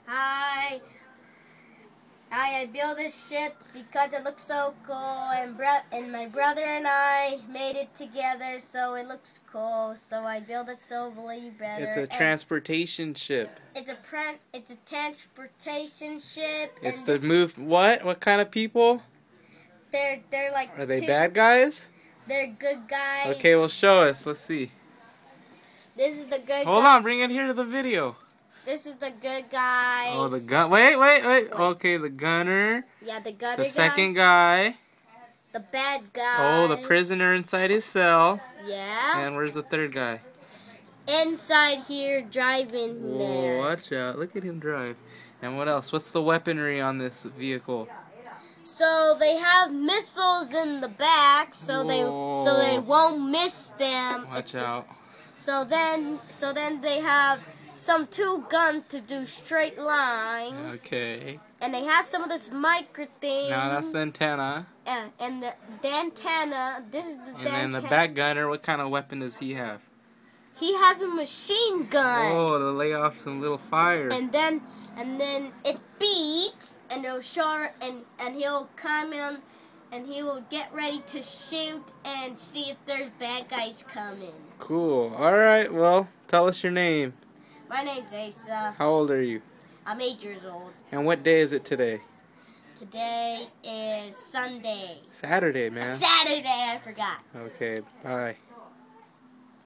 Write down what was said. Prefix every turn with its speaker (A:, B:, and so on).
A: Hi. I built this ship because it looks so cool, and my brother and I made it together, so it looks cool. So I built it so way better.
B: It's a transportation ship.
A: It's a transportation ship.
B: It's to move what? What kind of people?
A: They're like.
B: Are they bad guys?
A: They're good guys.
B: Okay, well show us. Let's see.
A: This is the good guy.
B: Hold on, bring it here to the video.
A: This is the good guy.
B: Oh, the gun. Wait. Okay, the gunner.
A: Yeah, the gunner
B: The
A: guy.
B: second guy.
A: The bad guy.
B: Oh, the prisoner inside his cell.
A: Yeah.
B: And where's the third guy?
A: Inside here, driving
B: Whoa,
A: there.
B: watch out. Look at him drive. And what else? What's the weaponry on this vehicle?
A: So they have missiles in the back, so they won't miss them.
B: Watch out.
A: So then they have two guns to do straight lines.
B: Okay.
A: And they have some of this micro thing.
B: Now that's the antenna.
A: And the antenna. This is the antenna.
B: And then the back gunner, what kind of weapon does he have?
A: He has a machine gun.
B: Oh, to lay off some little fire.
A: And then it beeps, and it'll show, and he'll come in, and he will get ready to shoot and see if there's bad guys coming.
B: Cool. All right. Well, tell us your name.
A: My name's Asa.
B: How old are you?
A: I'm 8 years old.
B: And what day is it today?
A: Today is Sunday.
B: Saturday, man.
A: Saturday, I forgot.
B: Okay. Bye.